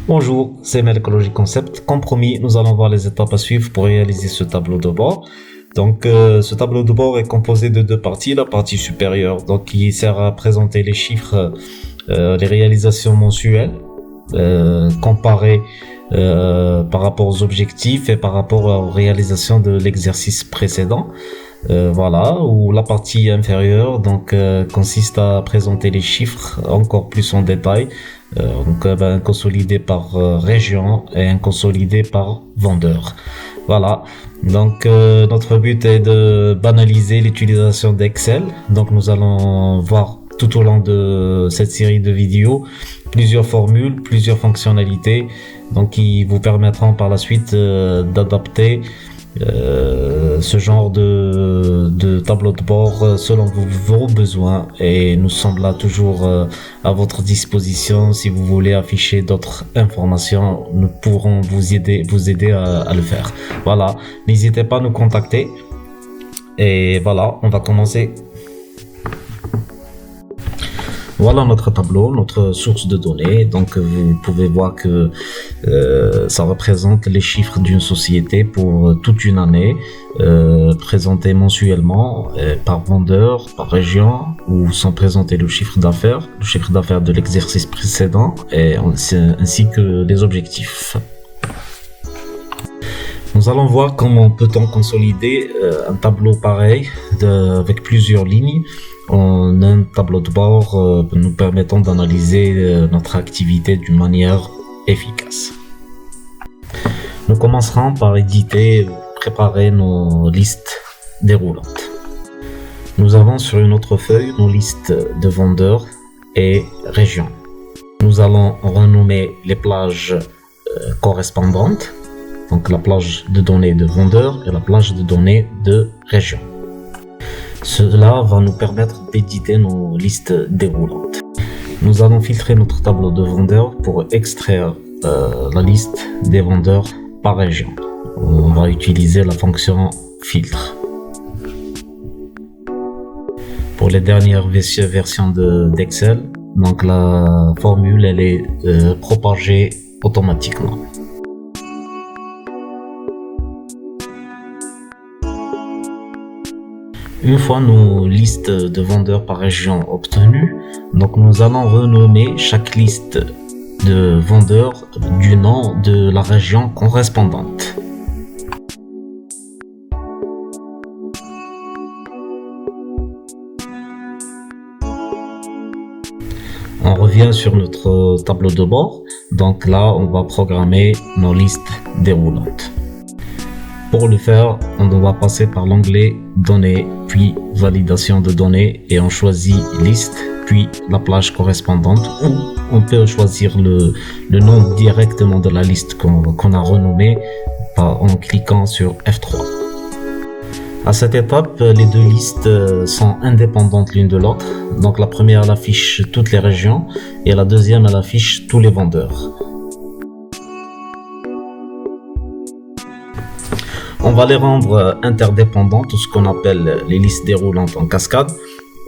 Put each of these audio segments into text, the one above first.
Bonjour, c'est Ecology Concept. Comme promis, nous allons voir les étapes à suivre pour réaliser ce tableau de bord. Ce tableau de bord est composé de deux parties. La partie supérieure, qui sert à présenter les chiffres, les réalisations mensuelles, comparées par rapport aux objectifs et par rapport aux réalisations de l'exercice précédent. Ou la partie inférieure consiste à présenter les chiffres encore plus en détail, un consolidé par région et un consolidé par vendeur. Notre but est de banaliser l'utilisation d'Excel. Donc nous allons voir tout au long de cette série de vidéos plusieurs formules, plusieurs fonctionnalités qui vous permettront par la suite d'adapter ce genre de tableau de bord selon vos besoins, et nous sommes là toujours à votre disposition. Si vous voulez afficher d'autres informations, nous pourrons vous aider à le faire. N'hésitez pas à nous contacter et on va commencer. Voilà notre tableau, notre source de données. Vous pouvez voir que ça représente les chiffres d'une société pour toute une année, présentés mensuellement par vendeur, par région, où sont présentés le chiffre d'affaires de l'exercice précédent, ainsi que les objectifs. Nous allons voir comment peut-on consolider un tableau pareil avec plusieurs lignes en un tableau de bord, nous permettant d'analyser notre activité d'une manière efficace. Nous commencerons par préparer nos listes déroulantes. Nous avons sur une autre feuille nos listes de vendeurs et régions. Nous allons renommer les plages correspondantes, donc la plage de données de vendeurs et la plage de données de région. Cela va nous permettre d'éditer nos listes déroulantes. Nous allons filtrer notre tableau de vendeurs pour extraire la liste des vendeurs par région. On va utiliser la fonction filtre. Pour les dernières versions d'Excel, la formule elle est propagée automatiquement. Une fois nos listes de vendeurs par région obtenues, nous allons renommer chaque liste de vendeurs du nom de la région correspondante. On revient sur notre tableau de bord. Là, on va programmer nos listes déroulantes. Pour le faire, on va passer par l'onglet Données, puis Validation de données, et on choisit Liste, puis la plage correspondante, ou on peut choisir le nom directement de la liste qu'on a renommée en cliquant sur F3. À cette étape, les deux listes sont indépendantes l'une de l'autre. La première elle affiche toutes les régions et la deuxième elle affiche tous les vendeurs. On va les rendre interdépendantes, ce qu'on appelle les listes déroulantes en cascade,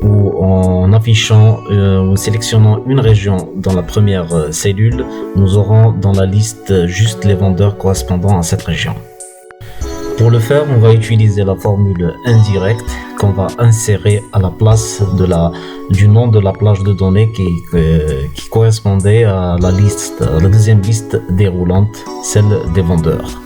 où en affichant ou sélectionnant une région dans la première cellule, nous aurons dans la liste juste les vendeurs correspondant à cette région. Pour le faire, on va utiliser la formule indirecte qu'on va insérer à la place du nom de la plage de données qui correspondait à la deuxième liste déroulante, celle des vendeurs.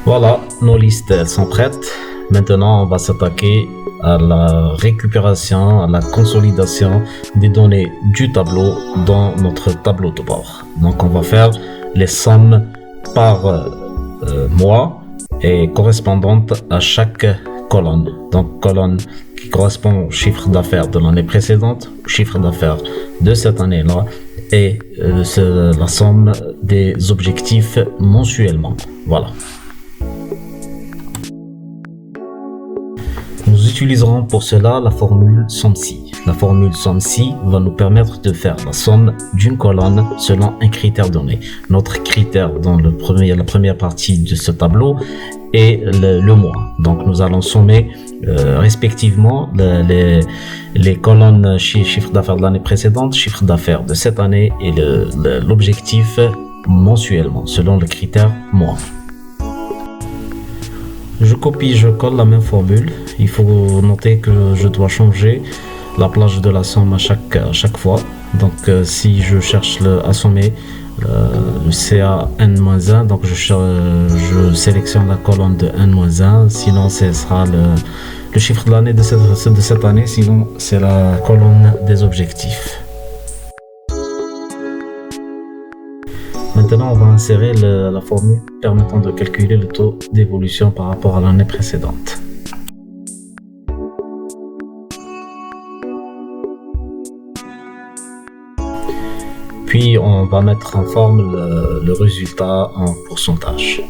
Voilà, nos listes sont prêtes. Maintenant, on va s'attaquer à la récupération, à la consolidation des données du tableau dans notre tableau de bord. On va faire les sommes par mois et correspondantes à chaque colonne. Colonne qui correspond au chiffre d'affaires de l'année précédente, au chiffre d'affaires de cette année-là, et la somme des objectifs mensuellement. Voilà. Nous utiliserons pour cela la formule SOMME-CI. La formule somme-ci va nous permettre de faire la somme d'une colonne selon un critère donné. Notre critère dans la première partie de ce tableau est le mois. Donc nous allons sommer respectivement les colonnes chiffre d'affaires de l'année précédente, chiffre d'affaires de cette année et l'objectif mensuellement selon le critère mois. Je copie, je colle la même formule. Il faut noter que je dois changer la plage de la somme à chaque fois. Donc si je cherche à sommer le CA N-1, donc je sélectionne la colonne de N-1, sinon ce sera le chiffre de l'année de cette année, sinon c'est la colonne des objectifs. Maintenant, on va insérer la formule permettant de calculer le taux d'évolution par rapport à l'année précédente. Puis, on va mettre en forme le résultat en pourcentage.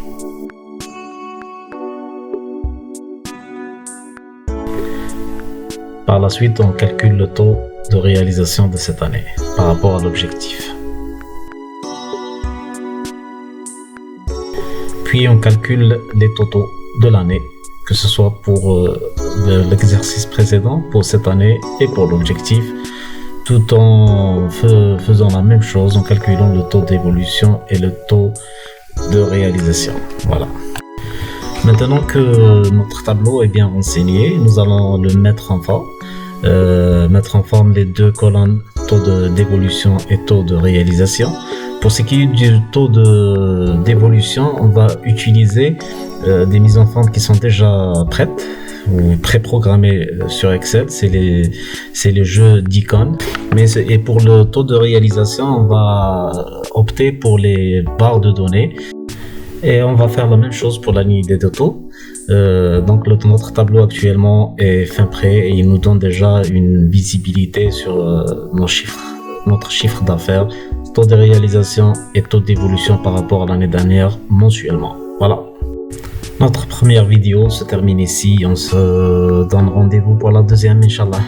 Par la suite, on calcule le taux de réalisation de cette année par rapport à l'objectif. Puis on calcule les totaux de l'année, que ce soit pour l'exercice précédent, pour cette année et pour l'objectif, tout en faisant la même chose, en calculant le taux d'évolution et le taux de réalisation. Voilà. Maintenant que notre tableau est bien renseigné, nous allons le mettre en forme. Mettre en forme les deux colonnes taux d'évolution et taux de réalisation. Pour ce qui est du taux d'évolution, on va utiliser des mises en forme qui sont déjà prêtes ou préprogrammées sur Excel. C'est les jeux d'icônes. Et pour le taux de réalisation, on va opter pour les barres de données. Et on va faire la même chose pour la ligne des totaux. Donc notre tableau actuellement est fin prêt et il nous donne déjà une visibilité sur notre chiffre d'affaires, taux de réalisation et taux d'évolution par rapport à l'année dernière mensuellement. Voilà. Notre première vidéo se termine ici. On se donne rendez-vous pour la deuxième, Inch'Allah.